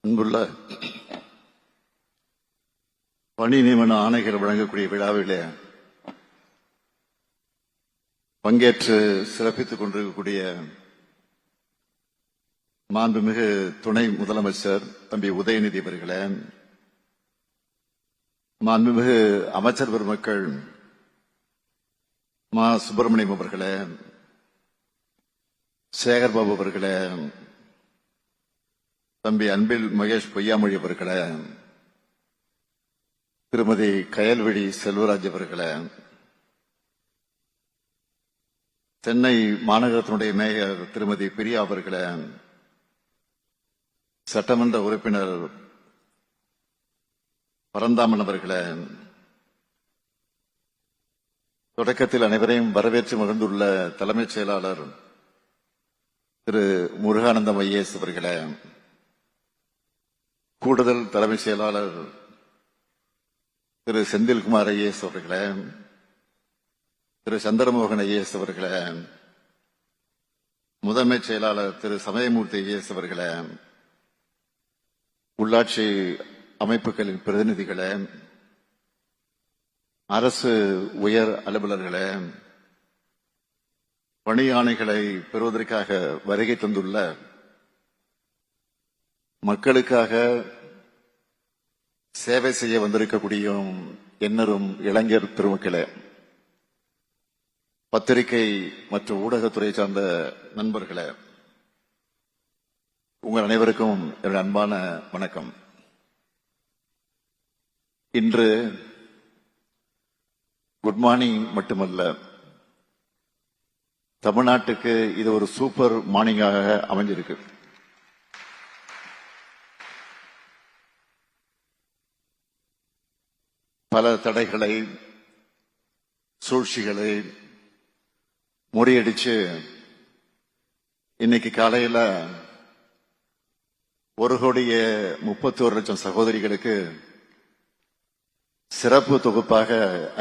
அன்புள்ள பணி நியமன ஆணைகள் வழங்கக்கூடிய விழாவிலே பங்கேற்று சிறப்பித்துக் கொண்டிருக்கக்கூடிய மாண்புமிகு துணை முதலமைச்சர் தம்பி உதயநிதி அவர்களே, மாண்புமிகு அமைச்சர் பெருமக்கள் மா சுப்பிரமணியம் அவர்களே, சேகர்பாபு அவர்களே, தம்பி அன்பில் மகேஷ் பொய்யாமொழி அவர்களே, திருமதி கயல்விழி செல்வராஜ் அவர்களே, சென்னை மாநகரத்தினுடைய மேயர் திருமதி பிரியா அவர்களே, சட்டமன்ற உறுப்பினர் பரந்தாமன் அவர்களே, தொடக்கத்தில் அனைவரையும் வரவேற்று மகிழ்ந்துள்ள தலைமைச் செயலாளர் திரு முருகானந்தம் ஐஏஎஸ் அவர்களே, கூடுதல் தலைமைச் செயலாளர் திரு செந்தில்குமார் ஐஏஎஸ் அவர்களே, திரு சந்திரமோகன் ஐஏஎஸ் அவர்களே, முதன்மைச் செயலாளர் திரு சமயமூர்த்தி ஐஏஎஸ் அவர்களே, உள்ளாட்சி அமைப்புகளின் பிரதிநிதிகளே, அரசு உயர் அலுவலர்களே, பணி ஆணைகளை பெறுவதற்காக வருகை தந்துள்ள மக்களுக்காக சேவை செய்ய வந்திருக்கக்கூடிய எண்ணரும் இளைஞர் பெருமக்களே, பத்திரிகை மற்றும் ஊடகத்துறை சார்ந்த நண்பர்களே, உங்கள் அனைவருக்கும் என்னுடைய அன்பான வணக்கம். இன்று குட் மார்னிங் மட்டுமல்ல, தமிழ்நாட்டுக்கு இது ஒரு சூப்பர் மார்னிங்காக அமைஞ்சிருக்கு. பல தடைகளை சூழ்ச்சிகளை முறியடிச்சு இன்னைக்கு காலையில 1,31,00,000 சகோதரிகளுக்கு சிறப்பு தொகுப்பாக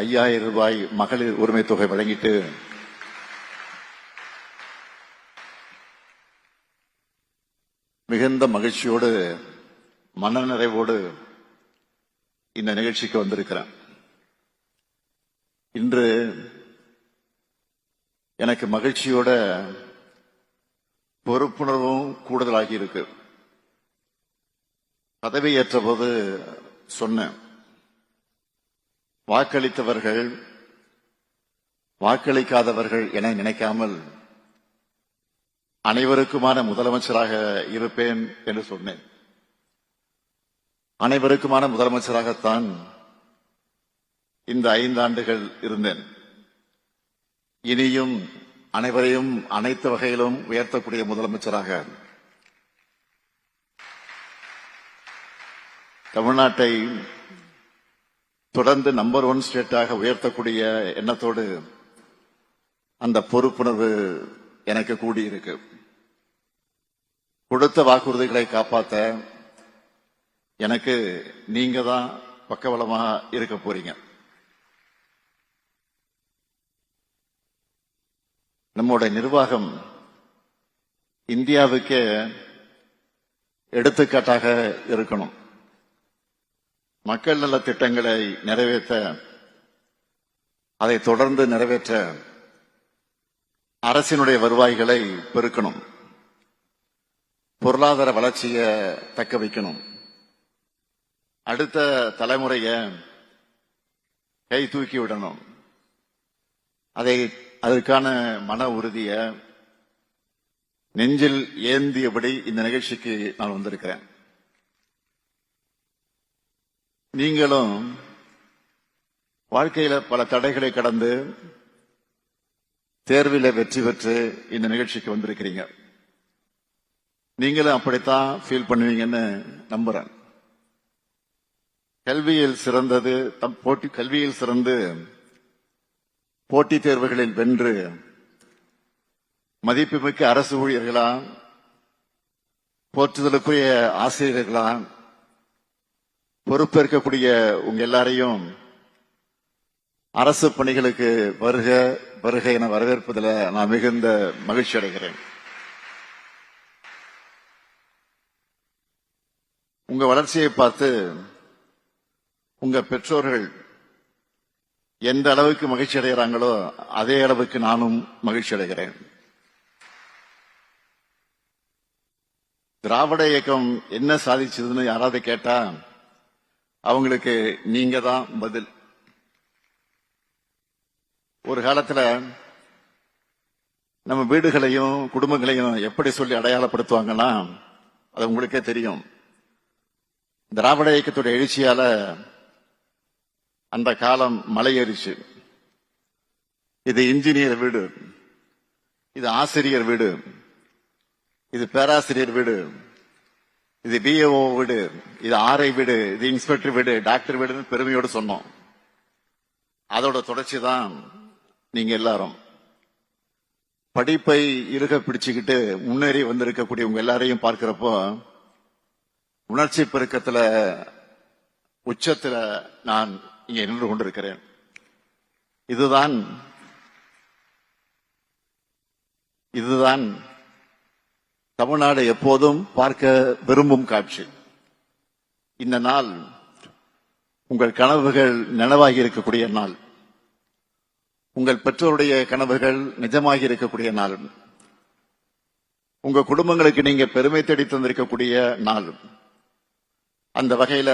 5,000 ரூபாய் மகளிர் உரிமை தொகை வழங்கிட்டு மிகுந்த மகிழ்ச்சியோடு மனநிறைவோடு இந்த நிகழ்ச்சிக்கு வந்திருக்கிறேன். இன்று எனக்கு மகிழ்ச்சியோட பொறுப்புணர்வும் கூடுதலாகி இருக்கு. பதவியேற்ற போது சொன்னேன், வாக்களித்தவர்கள் வாக்களிக்காதவர்கள் என நினைக்காமல் அனைவருக்குமான முதலமைச்சராக இருப்பேன் என்று சொன்னேன். அனைவருக்குமான முதலமைச்சராகத்தான் இந்த 5 ஆண்டுகள் இருந்தேன். இனியும் அனைவரையும் அனைத்து வகையிலும் உயர்த்தக்கூடிய முதலமைச்சராக தமிழ்நாட்டை தொடர்ந்து நம்பர் 1 ஸ்டேட்டாக உயர்த்தக்கூடிய எண்ணத்தோடு அந்த பொறுப்புணர்வு எனக்கு கூடியிருக்கு. கொடுத்த வாக்குறுதிகளை காப்பாற்ற எனக்கு நீங்க தான் பக்கபலமாக இருக்க போறீங்க. நம்முடைய நிர்வாகம் இந்தியாவுக்கே எடுத்துக்காட்டாக இருக்கணும். மக்கள் நல திட்டங்களை நிறைவேற்ற, அதை தொடர்ந்து நிறைவேற்ற அரசினுடைய வருவாய்களை பெருக்கணும், பொருளாதார வளர்ச்சியை தக்க வைக்கணும், அடுத்த தலைமுறைய கை தூக்கி விடணும். அதற்கான மன உறுதிய நெஞ்சில் ஏந்தியபடி இந்த நிகழ்ச்சிக்கு நான் வந்திருக்கிறேன். நீங்களும் வாழ்க்கையில பல தடைகளை கடந்து தேர்வில் வெற்றி பெற்று இந்த நிகழ்ச்சிக்கு வந்திருக்கிறீங்க. நீங்களும் அப்படித்தான் ஃபீல் பண்ணுவீங்கன்னு நம்புறேன். கல்வியில் சிறந்து போட்டித் தேர்வுகளில் வென்று மதிப்புமிக்க அரசு ஊழியர்களா, போற்றுதலுக்குரிய ஆசிரியர்களா பொறுப்பேற்கக்கூடிய உங்க எல்லாரையும் அரசு பணிகளுக்கு வருக வருக என வரவேற்பதில் நான் மிகுந்த மகிழ்ச்சி அடைகிறேன். உங்க வளர்ச்சியை பார்த்து உங்க பெற்றோர்கள் எந்த அளவுக்கு மகிழ்ச்சி அடைகிறாங்களோ அதே அளவுக்கு நானும் மகிழ்ச்சி அடைகிறேன். திராவிட இயக்கம் என்ன சாதிச்சதுன்னு யாராவது கேட்டா அவங்களுக்கு நீங்க தான் பதில். ஒரு காலத்துல நம்ம வீடுகளையும் குடும்பங்களையும் எப்படி சொல்லி அடையாளப்படுத்துவாங்கன்னா அது உங்களுக்கே தெரியும். திராவிட இயக்கத்துடைய எழுச்சியால அந்த காலம் மலையேறிச்சு. இது இன்ஜினியர் வீடு, இது ஆசிரியர் வீடு, இது பேராசிரியர் வீடு, இது பிஏஓ வீடு, இது ஆர்ஐ வீடு, இது இன்ஸ்பெக்டர் வீடு, டாக்டர் வீடுன்னு பெருமையோடு சொன்னோம். அதோட தொடர்ச்சி தான் நீங்க எல்லாரும். படிப்பை இருக பிடிச்சுக்கிட்டு முன்னேறி வந்திருக்கக்கூடிய உங்க எல்லாரையும் பார்க்கிறப்போ உணர்ச்சி பெருக்கத்துல உச்சத்துல நான் இங்கே நின்று கொண்டிருக்கிறேன். இதுதான் தமிழ்நாடு எப்போதும் பார்க்க விரும்பும் காட்சி. இந்த நாள் உங்கள் கனவுகள் நனவாகி இருக்கக்கூடிய நாள், உங்கள் பெற்றோருடைய கனவுகள் நிஜமாகி இருக்கக்கூடிய நாள், உங்க குடும்பங்களுக்கு நீங்க பெருமை தேடி தந்திருக்கக்கூடிய நாள். அந்த வகையில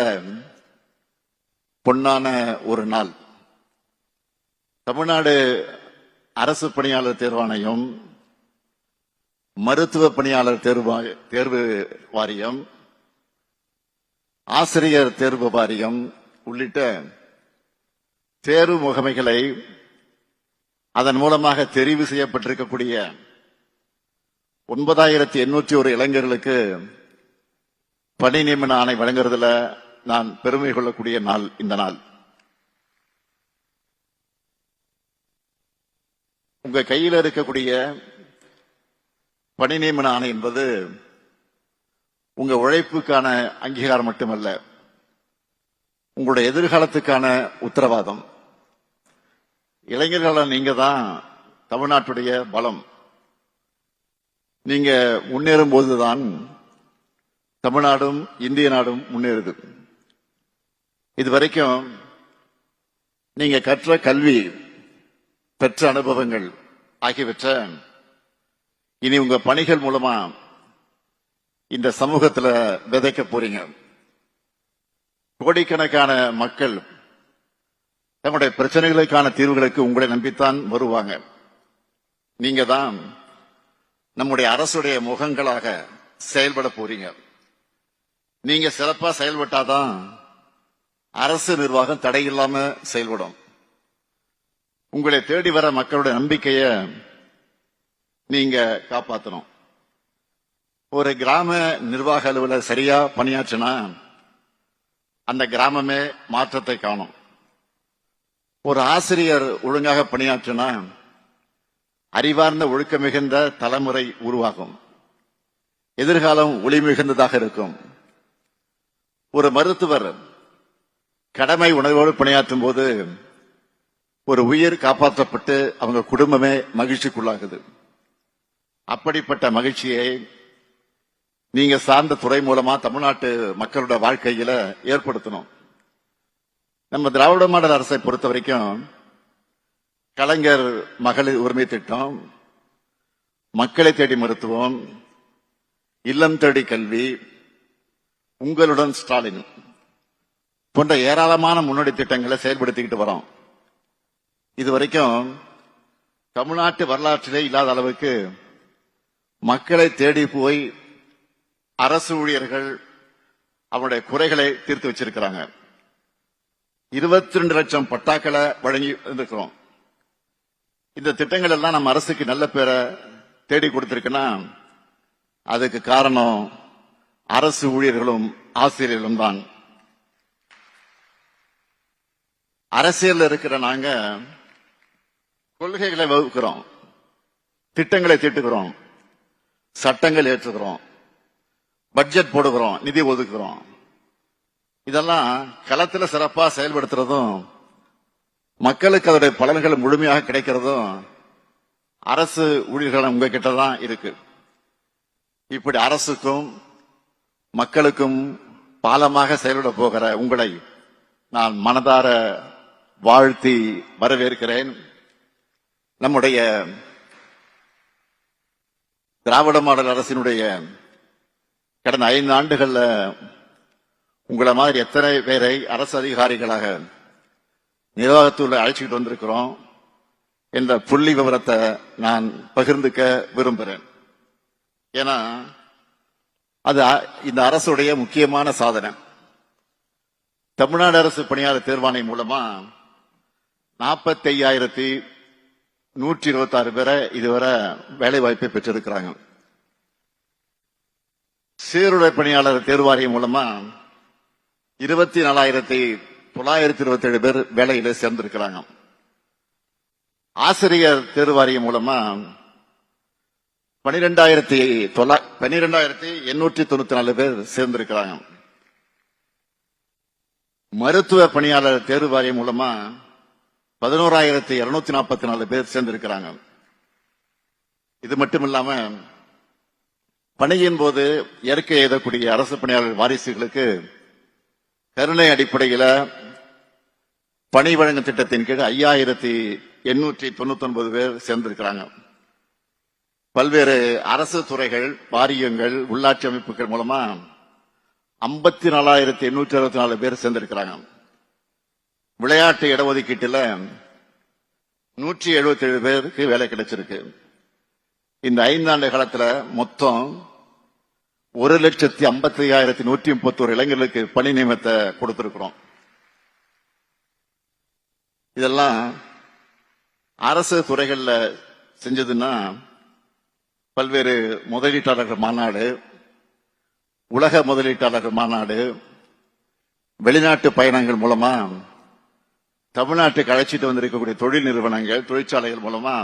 பொன்னான ஒரு நாள். தமிழ்நாடு அரசு பணியாளர் தேர்வாணையம், மருத்துவ பணியாளர் தேர்வு வாரியம், ஆசிரியர் தேர்வு வாரியம் உள்ளிட்ட தேர்வு முகமைகளை அதன் மூலமாக தெரிவு செய்யப்பட்டிருக்கக்கூடிய 9801 இளைஞர்களுக்கு பணி நியமன ஆணை வழங்குறதுல நான் பெருமை கொள்ளக்கூடிய நாள் இந்த நாள். உங்க கையில் இருக்கக்கூடிய பணி நியமன ஆணை என்பது உங்க உழைப்புக்கான அங்கீகாரம் மட்டுமல்ல, உங்களுடைய எதிர்காலத்துக்கான உத்தரவாதம். இளைஞர்களான நீங்க தான் தமிழ்நாட்டுடைய பலம். நீங்க முன்னேறும் போதுதான் தமிழ்நாடும் இந்திய நாடும் முன்னேறுது. இதுவரைக்கும் நீங்க கற்ற கல்வி, பெற்ற அனுபவங்கள் ஆகியவற்றை இனி உங்க பணிகள் மூலமா இந்த சமூகத்துல விதைக்க போறீங்க. கோடிக்கணக்கான மக்கள் தங்களுடைய பிரச்சனைகளுக்கான தீர்வுகளுக்கு உங்களை நம்பித்தான் வருவாங்க. நீங்க தான் நம்முடைய அரசுடைய முகங்களாக செயல்பட போறீங்க. நீங்க சிறப்பா செயல்பட்டாதான் அரசு நிர்வாகம் தடையில்லாம செயல்படும். உங்களை தேடி வர மக்களுடைய நம்பிக்கைய நீங்க காப்பாற்றணும். ஒரு கிராம நிர்வாக அலுவலர் சரியா பணியாற்றினா அந்த கிராமமே மாற்றத்தை காணும். ஒரு ஆசிரியர் ஒழுங்காக பணியாற்றினா அறிவார்ந்த ஒழுக்க மிகுந்த தலைமுறை உருவாகும். எதிர்காலம் ஒளி மிகுந்ததாக இருக்கும். ஒரு மருத்துவர் கடமை உணர்வோடு பணியாற்றும் போது ஒரு உயிர் காப்பாற்றப்பட்டு அவங்க குடும்பமே மகிழ்ச்சிக்குள்ளாகுது. அப்படிப்பட்ட மகிழ்ச்சியை நீங்க சார்ந்த துறை மூலமா தமிழ்நாட்டு மக்களோட வாழ்க்கையில ஏற்படுத்தணும். நம்ம திராவிட மாடல் அரசை பொறுத்த வரைக்கும் கலைஞர் மகளிர் உரிமை திட்டம், மக்களை தேடி மருத்துவம், இல்லம் தேடி கல்வி, உங்களுடன் ஸ்டாலின் போன்ற ஏராளமான முன்னோடி திட்டங்களை செயல்படுத்திக்கிட்டு வரோம். இதுவரைக்கும் தமிழ்நாட்டு வரலாற்றிலே இல்லாத அளவுக்கு மக்களை தேடி போய் அரசு ஊழியர்கள் அவருடைய குறைகளை தீர்த்து வச்சிருக்கிறாங்க. 22 லட்சம் பட்டாக்களை வழங்கி இருக்கிறோம். இந்த திட்டங்கள் எல்லாம் நம்ம அரசுக்கு நல்ல பேரை தேடி கொடுத்திருக்குன்னா அதுக்கு காரணம் அரசு ஊழியர்களும் ஆசிரியர்களும் தான். அரசியல் இருக்கிற நாங்க கொள்கைகளை வகுக்கிறோம், திட்டங்களை தீட்டுகிறோம், சட்டங்கள் ஏற்றுகிறோம், பட்ஜெட் போடுகிறோம், நிதி ஒதுக்குறோம். இதெல்லாம் களத்தில் சிறப்பா செயல்படுத்துறதும் மக்களுக்கு அதோடைய பலன்கள் முழுமையாக கிடைக்கிறதும் அரசு ஊழியர்கள் உங்க கிட்டதான் இருக்கு. இப்படி அரசுக்கும் மக்களுக்கும் பாலமாக செயல்பட போகிற உங்களை நான் மனதார வாழ்த்தி வரவேற்கிறேன். நம்முடைய திராவிட மாடல் அரசினுடைய கடந்த 5 ஆண்டுகள்ல உங்களை மாதிரி எத்தனை பேரை அரசு அதிகாரிகளாக நிர்வாகத்துள்ள அழைச்சிட்டு வந்திருக்கிறோம் என்ற புள்ளி விவரத்தை நான் பகிர்ந்துக்க விரும்புகிறேன். ஏன்னா அது இந்த அரசுடைய முக்கியமான சாதனை. தமிழ்நாடு அரசு பணியாளர் தேர்வாணையம் மூலமா 45,126 பேரை இதுவரை வேலை வாய்ப்பை பெற்றிருக்கிறாங்க. சீருடை பணியாளர் தேர்வாரியம் மூலமா 24,927 பேர் வேலையில சேர்ந்திருக்கிறாங்க. ஆசிரியர் தேர்வாரியம் மூலமா 12,894 பேர் சேர்ந்திருக்கிறாங்க. மருத்துவ பணியாளர் தேர்வு வாரியம் மூலமா 11,244 பேர் சேர்ந்திருக்கிறாங்க. இது மட்டுமில்லாம பணியின் போது இயற்கை எழுதக்கூடிய அரசு பணியாளர் வாரிசுகளுக்கு கருணை அடிப்படையில் பணி வழங்கும் திட்டத்தின் கீழ் 5,899 பேர் சேர்ந்திருக்கிறாங்க. பல்வேறு அரசு துறைகள், வாரியங்கள், உள்ளாட்சி அமைப்புகள் மூலமா 54,864 பேர் சேர்ந்திருக்கிறாங்க. விளையாட்டு இடஒதுக்கீட்டில் 177 பேருக்கு வேலை கிடைச்சிருக்கு. இந்த 5 ஆண்டு காலத்தில் மொத்தம் 1,55,131 இளைஞர்களுக்கு பணி நியமனத்தை கொடுத்திருக்கிறோம். இதெல்லாம் அரசு துறைகள்ல செஞ்சதுன்னா பல்வேறு முதலீட்டாளர்கள் மாநாடு, உலக முதலீட்டாளர்கள் மாநாடு, வெளிநாட்டு பயணங்கள் மூலமா தமிழ்நாட்டுக்கு அழைச்சிட்டு வந்திருக்கக்கூடிய தொழில் நிறுவனங்கள், தொழிற்சாலைகள் மூலமா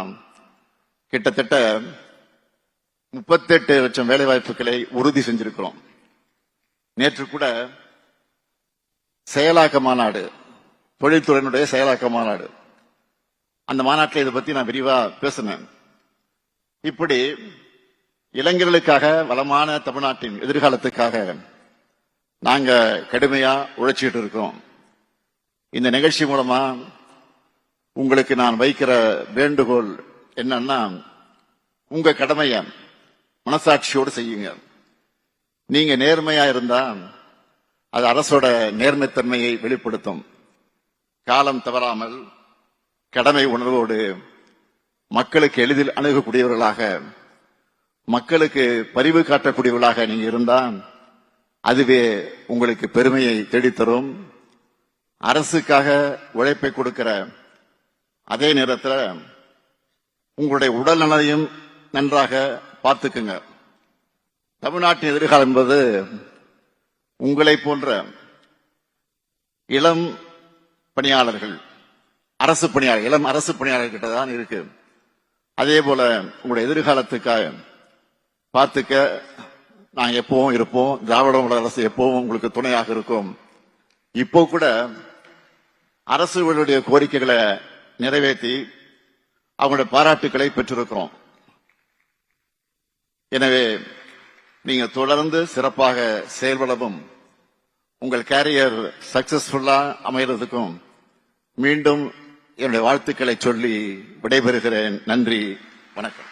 கிட்டத்தட்ட 38 லட்சம் வேலை வாய்ப்புகளை உறுதி செஞ்சிருக்கிறோம். நேற்று கூட செயலாக்க மாநாடு, தொழில்துறையினுடைய செயலாக்க மாநாடு, அந்த மாநாட்டில் இதை பத்தி நான் விரிவா பேசினேன். இப்படி இளைஞர்களுக்காக, வளமான தமிழ்நாட்டின் எதிர்காலத்துக்காக நாங்க கடுமையா உழைச்சிட்டு இருக்கோம். இந்த நிகழ்ச்சி மூலமா உங்களுக்கு நான் வைக்கிற வேண்டுகோள் என்னன்னா, உங்க கடமைய மனசாட்சியோடு செய்யுங்க. நீங்க நேர்மையா இருந்தா அது அரசோட நேர்மைத்தன்மையை வெளிப்படுத்தும். காலம் தவறாமல் கடமை உணர்வோடு மக்களுக்கு எளிதில் அணுகக்கூடியவர்களாக, மக்களுக்கு பரிவு காட்டக்கூடியவர்களாக நீங்க இருந்தா அதுவே உங்களுக்கு பெருமையை தேடித்தரும். அரசுக்காக உழைப்பை கொடுக்கிற அதே நேரத்தில் உங்களுடைய உடல் நலனையும் நன்றாக பார்த்துக்குங்க. தமிழ்நாட்டின் எதிர்காலம் என்பது உங்களை போன்ற இளம் பணியாளர்கள், அரசு பணியாளர், இளம் அரசு பணியாளர்கிட்ட தான் இருக்கு. அதே போல உங்களுடைய எதிர்காலத்துக்காக பார்த்துக்க நாங்க எப்பவும் இருப்போம். திராவிட மாடல் அரசு எப்பவும் உங்களுக்கு துணையாக இருக்கும். இப்போ கூட அரசுகளுடைய கோரிக்கைகளை நிறைவேற்றி அவங்களுடைய பாராட்டுக்களை பெற்றிருக்கிறோம். எனவே நீங்க தொடர்ந்து சிறப்பாக செயல்படவும், உங்கள் கேரியர் சக்சஸ்ஃபுல்லா அமைகிறதுக்கும் மீண்டும் என்னுடைய வாழ்த்துக்களை சொல்லி விடைபெறுகிறேன். நன்றி, வணக்கம்.